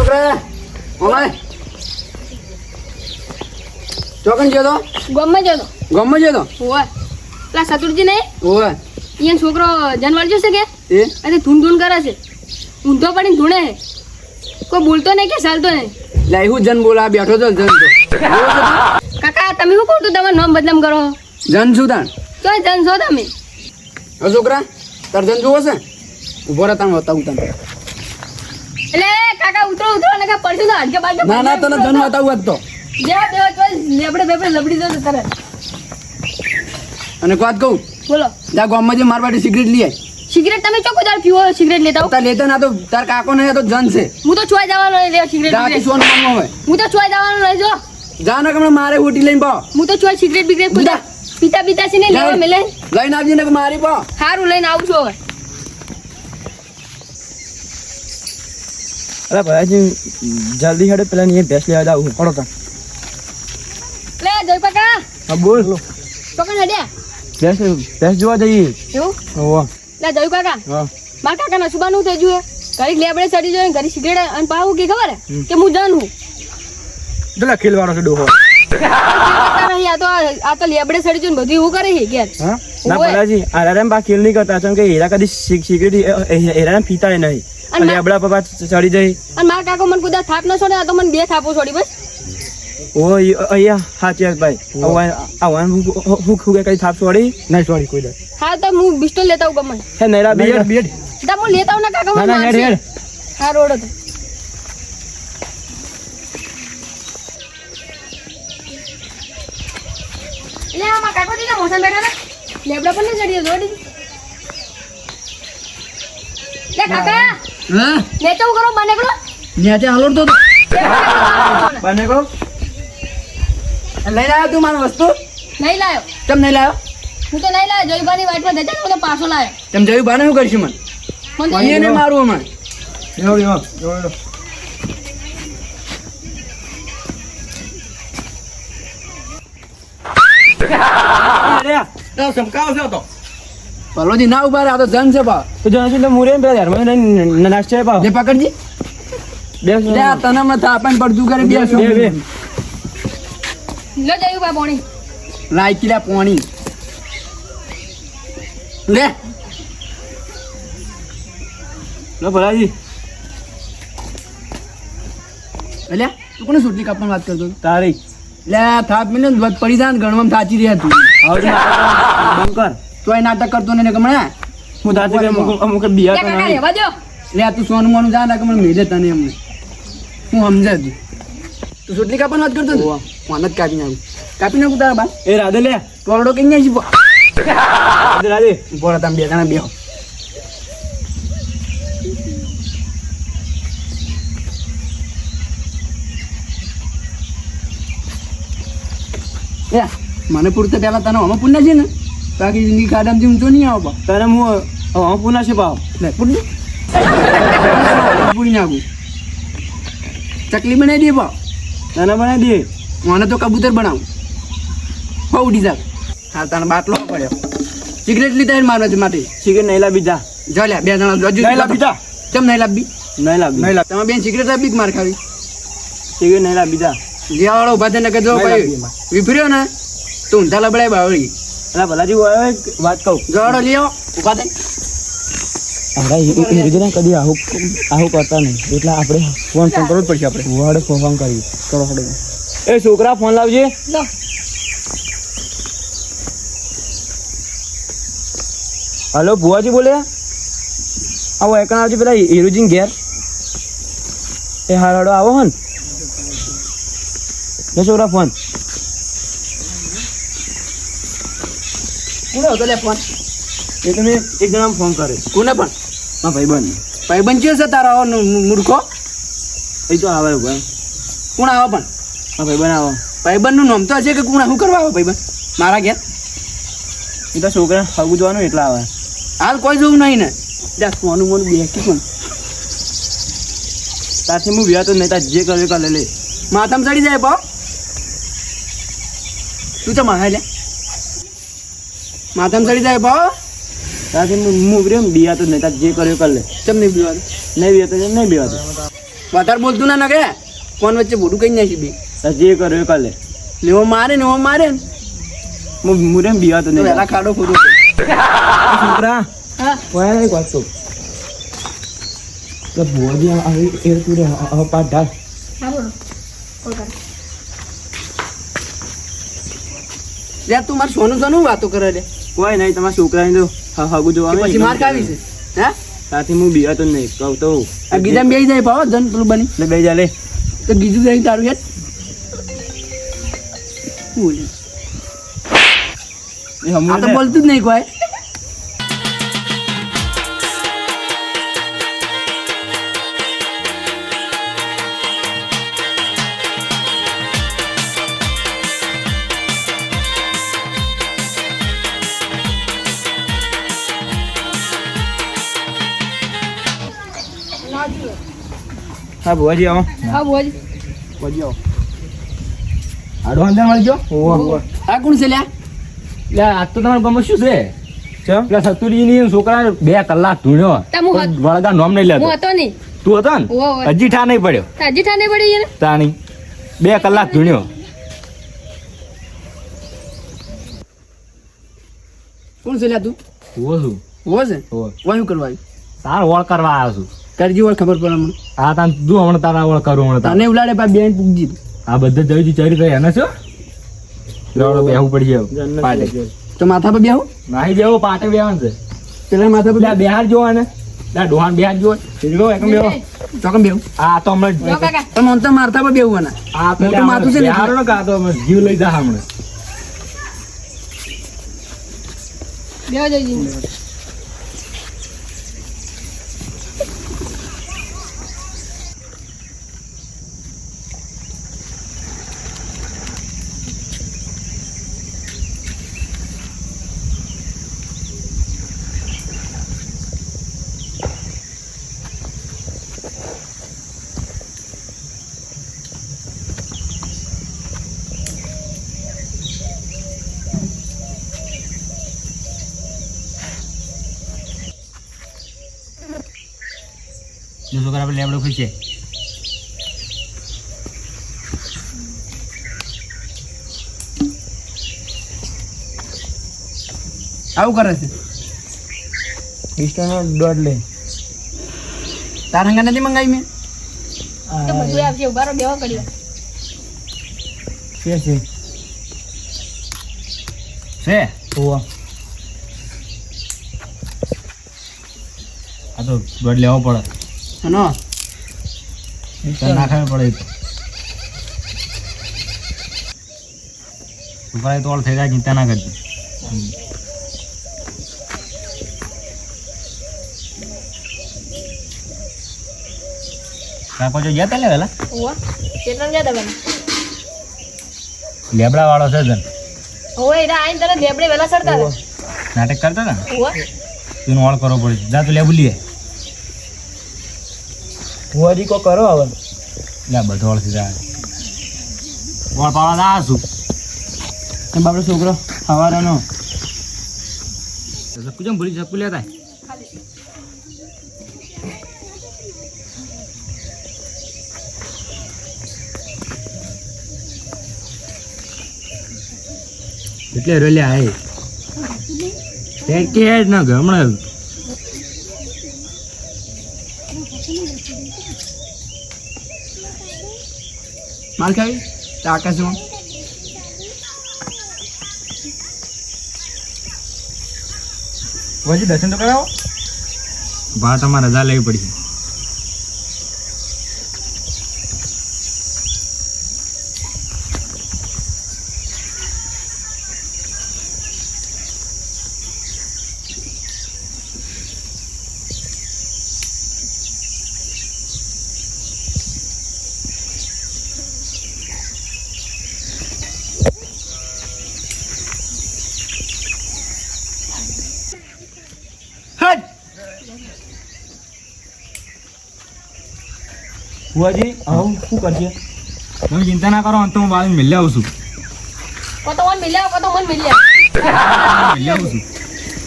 છોકરા ઓય ચોકન જો તો ગોમમાં જતો ગમમાં જો તો ઓય પેલા સતુરજી નહીં ઓય અહીંયા છોકરો જનવાળ જશે કે એ અને ધૂન કરે છે ઊંધો પડીને ધૂણે છે કોઈ બોલતો નહીં કે ચાલતો નહીં લે હું જન બોલા બેઠો તો જન તો કાકા તમે શું ખોટું તમારું નામ બદનામ કરો જન શું તાણ તો જન છો તમે હવે છોકરા તાર જન જોવો છે ઉભો રહે તાણ બતાવું તને એટલે કાકા ઉતરો ને કા પડશું તો હડકે બાડકે ના ના તને જન બતાવું જ તો જેવા તેવા તો લેબડે બેબડે લબડી જતો તરત અને વાત કહું બોલો જા ગામમાં જે માર માટે સિગરેટ લઈ આય સિગરેટ તમે ચોખ્ખું દાળ પીવો સિગરેટ લેતા હો તાર લેતા ના તો તાર કાકો ને તો જન છે હું તો ચોય જવાનો લે સિગરેટ જા કે સોન મામો હોય હું તો ચોય જવાનો રહી જો જા ને કમણે મારે ઉટી લઈને પાવ હું તો ચોય સિગરેટ બિગરેટ જા. પીતા પીતા છે ને લેવા મેલે લઈને આવજે ને કે મારી પાવ સારું લઈને આવું છું હવે અરે ભાઈ જલ્દી હેડે પેલા ની ભેંસ લેવા જાવ પડો તા લે જય કાકા હા બોલ ચોકન હડ્યા ભેંસ જોવા જઈએ એવું ઓવા લે જય કાકા હા મારા કાકા ના સુબાનું થઈ જુએ ઘડી લેબડે ચડી જાય ઘડી સિગરેટ અને પાવું કે ખબર હે કે હું જાણું પેલા ખેલવાળો છે ડોહો આ તો લેબડે ચડી જાય બધું એવું કરે છે ઘેર હા ના ઓવે. ભલાજી આરામ બા ખેલ નહીં કરતા ચમ કે હીરા કદી સિગરેટ હીરા પીતા નહીં અને અને લેબડા પર ચડી જાય અને મારા કાકો મને કુદા થાપ ન છોડે આ તો મને બે થાપો છોડી બસ ઓ અહીંયા સાચી વાત ભાઈ આવા હું કઈ થાપ છોડી નહીં છોડી કોઈ દે હા તો હું બિસ્ટોલ લેતા આવું ગમે હે નૈરા બેડ તા હું લેતા આવું ને કાકા મને ના ના હેડ મારશે. હેડ હા રોડ હતો લે આમાં કાકો દીધા મોસમ બેઠા ને લેબડા પર ને ચડી જોડી લે કાકા હા લેતા હું કરો બને કરો ન્યાચે હાલોડ તો બને કો લઈને આવ્યો તું મારી વસ્તુ નહીં લાયો કેમ નહીં લાવ્યો હું તો નહીં લાયો જોઈબાની વાટમાં દેતા હું તો પાછો લાયો તેમ જયું બાને શું કરશું મને મને તો એને મારું અમારે પલોજી ના ઉભા રહે આ તો જન છે બા તો જાણ છે મુરે બે યાર મને નાસ્તે પાવ લે પકડજી બે લે આ તને મત આપણ પડતું કરે બે બે લો જયું બા પોણી લાયકી લે પોણી લે લો ભલાજી લે તું કોને સુટલી કાપવાની વાત કરતો હતો? તારી લે થાપ મિલે વધ પડી જાય ને ગણવામાં થાચી રહ્યા તું હવે બંકર તોય નાટક કરતો ને કમણે હું દાંતે કે અમુક લે બિયા તો કાકા નહીં રહેવા દો લે તું સોનું મોનું જા ના કમણે મેલે તને એમને હું સમજે તું તું સુટલી કાપવાની વાત કરતો હતો? મને જ કાપી નાખું કાપી નાખું તારા બા એ રાધે લે તોરડો કઈ જાય છે રાધે રાધે બોલો તમે બે જણા બેહો એ મને પૂરતા પહેલા તને હમણાં પૂરના છે ને બાકી જિંદગી કાઢામથી ઊંચો નહીં આવો તારે હું પુના છે પાવ લે પૂરી પૂરી નાખું ચકલી બનાવી દે ભાવ તને બનાવી દે મને તો કબૂતર બનાવું બહુ ઉડી જાવ હા તને બાટલો પડ્યો સિગરેટ લીધા મારવા માટે સિગરેટ નહીં લાવી જા જો લે બે જણા રજૂ નહીં લાવી જા કેમ નહીં લાવી નહીં લાવી તમે બેન સિગરેટ આપી માર ખાવી સિગરેટ નહીં લાવી જા જીવાવાળો ઉભા થઈને કે જો નહીં ભાઈ લાવી એમાં. વિફર્યો ને તો ઊંધા લબડાય બાવળી અલા ભલાજી હું આવ્યો એક વાત કહું જોડો લઈ આવો ઉભા થઈને આપણે કદી આવું કરતા નહીં એટલે આપણે ફોન કરવો જ પડશે આપણે વડે ફોન કરી કરો હડો એ છોકરા ફોન લાવજે લો હલો ભુવાજી બોલે આવો એકણ આવજે પેલા હીરુજી ઘેર એ હારડો આવો હન લે છોકરા ફોન કોનો હતો લે ફોન એ તમે એક જણા ફોન કરે કોને પણ હા ભાઈ બન ભાઈબંધ છે તારો આવો મૂર્ખો એ તો આવે ભાઈ કોણ આવે પણ હા ભાઈ બનાવો ભાઈબંધનું નામ તો છે કે કોણ શું કરવા આવે ભાઈબંધ મારા ઘેર એ તો છોકરા હગું જોવાનું એટલા આવે હાલ કોઈ જોવું નહીં ને ત્યાં સોનું મોનું બેસી કોણ ત્યાંથી હું વ્યા તો નહીં તાર જે કરે કાલે લે માથામાં ચડી જાય ભાવ તું તો માથા લે માથામાં ચડી જાય ભાવ ત્યાંથી હું રહ્યો બિયા તો નહીં તાર જે કર્યો કાલે કેમ નહીં પીવાનું નહીં બિયા તો નહીં બિયા તો વધારે બોલતું ના નગે ફોન વચ્ચે મોઢું કઈ નાખી બે જે કર્યો એ કાલે લેવો મારે ને મુરે બીવાતો તો નહીં વહેલા ખાડો ખોદો છોકરા હા કોયા એક વાત તો ભુવાજી આવી એ તું રે પાઠ ઢાલ હા બોલો કોલ કર યાર તું મારે સોનું વાતો કરે રે કોઈ નહીં તમારા છોકરાને તો હગું જોવા કે પછી માર ખાવી છે હે સાથે હું બીવાતો જ નહીં કહું તો આ ગીજામ બેસી જાય પાવો જન પેલું બની એટલે બે જા લે તો ગીજું જાય તારું યાર બોલી એ હમું આ તો બોલતું જ નહીં કોઈ હા ભુવાજી આવો હા બોજ ભુવાજી આવો આડો અંદર મળી ગયો ઓહો આ કોણ છે લ્યા એટલે આજ તો તમારે ગમે શું છે ચમ એટલે સતુરીની છોકરા 2 કલાક ધૂણ્યો તમુ પણ વળગા નોમ નહીં હું લેતો હતો નહીં તું હતો ને ઓહો. હજી ઠા નહીં પડ્યો હજી ઠાને પડી યાર તાણી 2 કલાક ધૂણ્યો કોણ છે લ્યા તું હો છું હો છે હો વાયું કરવા આવ્યું તાર ઓળ કરવા આવ્યો છું કરજી વાર ખબર પડે મને આ તાન તું હમણાં તારા ઓળ કરું હમણાં તાર તને ઉલાડે પા બેન પૂગજી તું. આ બધા જઈ ચરી ગઈ એને શું લેવડો બેહવું પડી જાય પાટે તો માથા પર બેહું નાહી જેવો પાટે બેહવાનું છે પેલા માથા પર એટલે બિહાર જોવા ને ડોહાન બિહાર જોવા જો એકમ બેહો ચોકમ બેહું આ તો જો હમણાં કાકા પણ મને તો માથા પર બેહું ના આ તો મોટું માથું છે ને બિહાર નો કાં તો હમણાં જીવ લઈ જા હમણાં બેહો જઈજી જો છોકરા આપણે લેબડો ખુશ છે આવું કરે છે ઈસ્ટનો દોડ લે તાર હંગા નથી મંગાવી મેં તો બધું આવશે ઉભારો બેહો કર્યો કે છે છે ઓવા આ તો દોડ લેવો પડે હનો તાર નાખાવી પડે છોકરા તો ઓળ થઈ જાય ચિંતા ના કરતી કાકો જો ગયા તા લે વેલા ઓવા કેટલા જતા બને લેબડા વાળો છે જન ઓવે એરા આઈને તરત લેબડે વેલા ચડતા હતા નાટક કરતા ને ઓવા તું ઓળ કરવો પડે જા તું લેબુ લીએ ભુવાજી કો કરો હવે લે બધો ઓળ થી જાય ઓળ પાવા દા શું એમ બાપડો છોકરો સવારનો સકુ જમ ભૂલી સકુ લેતા એટલે રોલ્યા હે તે કે જ ના હમણાં માલ ખાવી તો આકાશમાં ભુવાજી દર્શન તો કરાવો બા તમારે રજા લેવી પડી હટ ભુવાજી આવું શું કરશે તમે ચિંતા ના કરો અંત હું બાળને મિલી આવું છું કતો મન મિલ્યા કતો મન મિલ્યા મિલી આવું છું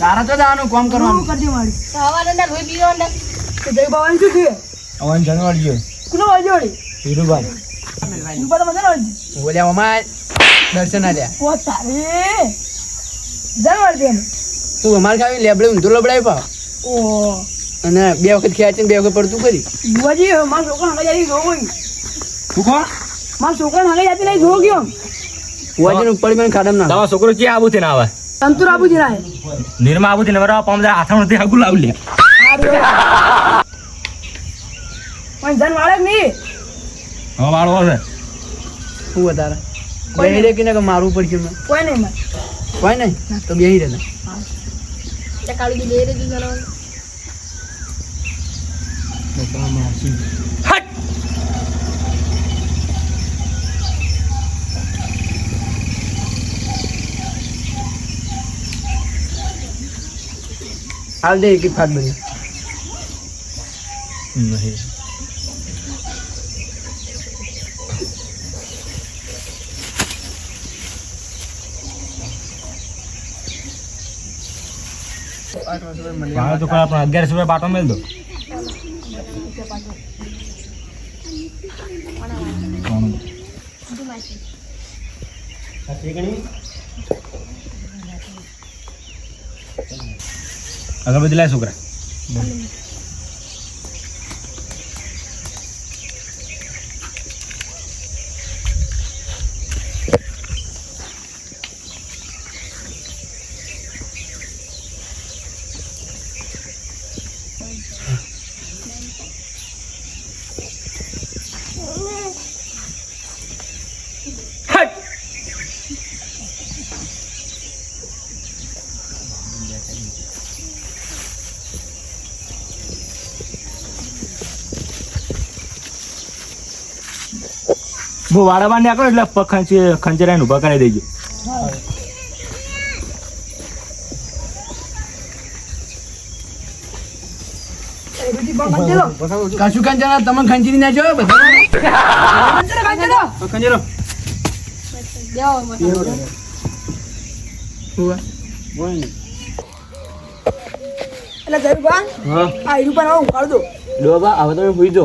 તારા તો જવાનું કામ કરવાનું તો હવા અંદર લોહી પીવો અંદર તો જય બાવાની શું છે અવાન જણવાડ ગયો કોનો વાજો વળી હીરુભાઈ ઉપર તો મજા વાજી બોલ્યા અમાર દર્શન આલ્યા ઓ તારે જન વાજી એમ તું અમાર ખાવી લેબડે ઊંધો લબડાય પા ઓ અને 2 વખત ખેંચીને 2 વખત પડતું કરી બુઆજી માર છોકરા હંગા જાતી જોવો શું કહો માર છોકરા હંગા જાતી લઈ જોવો ગયો વાજીને ઉપર મને ખાડમ ના તમારો છોકરો ક્યાં આવું છે ને આવે તંતુર આપું જીરાય નિર્મા આવું છે ને બરાબર પામ હાથા નથી આગુ લાવ લે પણ જન વાળે નહીં હવે વાળો છે શું વધારે બેહી રે કે ના મારવું પડશે મને કોઈ નહીં માર કોઈ નહીં તો બેહી રહેતા તે કાળી દે રે જનો હાલ દે એક ફાટ બની નહીં ભાડો તો પણ આપણે 1100 રૂપિયા બાટો મેલ દો અગરબત્તી લાય છોકરા હું વાડા બાંધી આકરો એટલે પગ ખંચેરાઈને ઊભા કરાવી દેજો કશું કંચના તમે ખંચરી ના જો બધા ખંચરો જાઓ મત એટલે જરૂર બા હા આ હીરું પર આવું કાઢ દો ડોબા હવે તમે ભૂઈ દો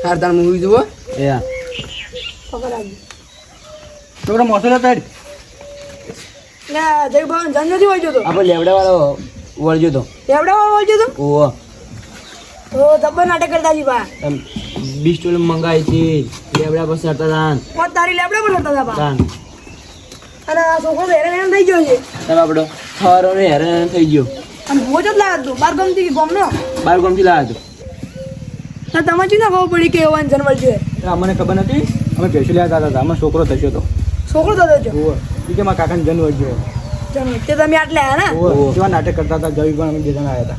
હાર તાર મૂવી જુઓ એ પકડ આવી છોકરો મોસો લેતા એટલે જરૂર બા જન નથી વળજો તો આપણે લેવડા વાળો વળજો તો એવડા વળજો તો ઓહો તો જબ્બર નાટક કરતા જી બા 20 ટોલ મંગાઈ છે લેવડા પર સરતા દાન કોણ તારી લેબડા પર હતા બા દાન અને આ છોકરો હેરાન થઈ ગયો છે તમે આપણો ખરો ને હેરાન થઈ ગયો અને ભોજ જ લાવ્યો તું બાર ગમતી ગમનો બાર ગામથી લાવ્યો તો તમે શું ના ખબર પડી કે એવો જનવર છે હતો અમને ખબર નથી અમે પૈસા લેતા હતા અમે છોકરો થયો હતો છોકરો થતો છો ઓહો કે મારા કાકાને જન્મ ગયો જનવર તે તમે આટલે આવ્યા ને ઓહો કેવા નાટક કરતા હતા જવી પણ અમે બે જણા આવ્યા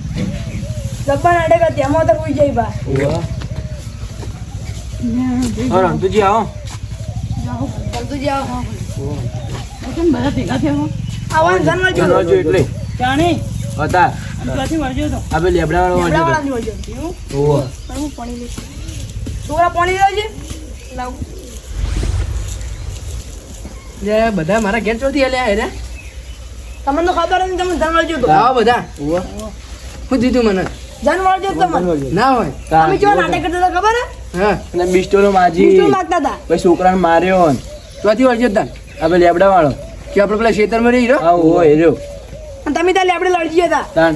જબ્બર નાટક હતી એમાં તો કોઈ જાય બા હતા ઓહો હા રમતુજી આવો ચાલતું જાઓ આવા જનવર જો જન્મ જો એટલે જાણી હતા ક્યાંથી વળજો તો આપણે લેબડા વાળો લેબડા વાંચો વાળાની વળજો એવું ઓહો હું પાણી લે છોકરા પાણી લેજે લાવ લે બધા મારા ઘેર ચોથી આલ્યા હે તમને તો ખબર નથી તમે જનવર જો તો આવો બધા શું દીધું મને જનવર જો તમને ના હોય તમે જો નાટક કરતા હતા ખબર હે હા અને બિસ્ટોલો માજી બીજું માગતા હતા પછી છોકરાને માર્યો ચોથી વળજો તાન આપણે લેબડા વાળો કે આપણે પેલા ખેતરમાં રહી રહ્યો હા ઓહો એ રહ્યો અને તમે ત્યાં લેબડે લડજી હતા તાન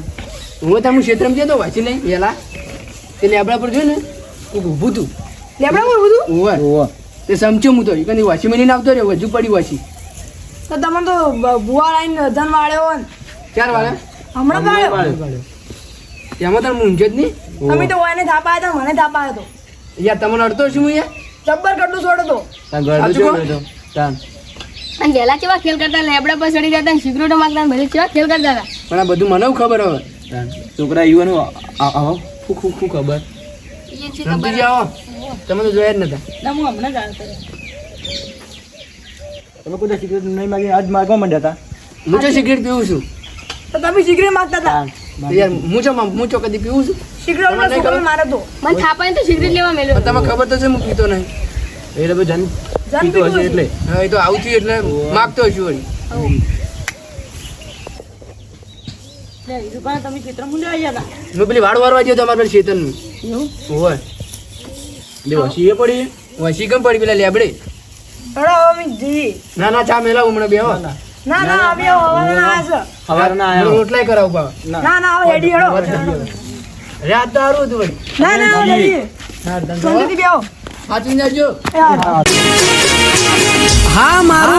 હું તમે ક્ષેત્રમાં જતો વાંચી નહીં વહેલા તે લેબડા પર જોયું ને હું ઊભું તું લેબડા પર બધું ઓવર ઓહો તે સમચ્યો હું તો એ કદી વાંચી મળી આવતો રહ્યો હજુ પડી વાંચી તો તમે તો ભુવા લાઈન ધન વાળ્યો હોય ને ચાર વાળા હમણાં વાળ્યો તેમાં તાર મૂંઝો જ નહીં તમે તો વાયને થાપા હતા મને થાપા હતો યાર તમને અડતો છું હું યાર જબ્બર કટલું છોડો તો તાન ગળું સાચું કહો? જોડે તો તાન અને પહેલા કેવા ખેલ કરતા લેબડા પર ચડી જતા ને સિગરેટો માગતા ને બધે કેવા ખેલ કરતા હતા પણ આ બધું મને ખબર હવે તાન છોકરા યુવાનો આવો ખૂબ ખબર રમતીજી આવો તમે તો જોયા જ નતા હું હમણાં જાણતો તમે કોઈ સિગરેટ નહીં માગી આજ માગવા માંડ્યા હતા હું તો સિગરેટ પીવું છું તો તમે સિગરેટ માગતા હતા તો યાર હું ચો કદી પીવું છું સિગરેટ તમારે નહીં ખબર? મારે તો મને થાપાને તો સિગરેટ લેવા મેલ્યો પણ તમે ખબર તો છે હું પીતો નહીં એટલે બધું જન પીતો હશે પીતું એટલે હા એ તો આવું છું એટલે માગતો હશું વળી તમે ચિત્ર મુંડે આવી હતા મેં પેલી વાળ વારવા ગયો તો અમારે પેલી ચેતનનું એવું હોય લે વસી એ પડી વસી કેમ પડી પેલા લેબડે હેડો હવે અમે જઈએ. ના ના ચા મેલા હમણાં બેહો ના ના અમે હવાના આયા હવારના હું આયો રોટલાય કરાવું બા છે. ના ના હવે હેડી હેડો. રાત તો હારું હતું વળી ના ના હવે હેડી. શાંતિથી બેહો. સાચું જાજો એ હા. હા મારું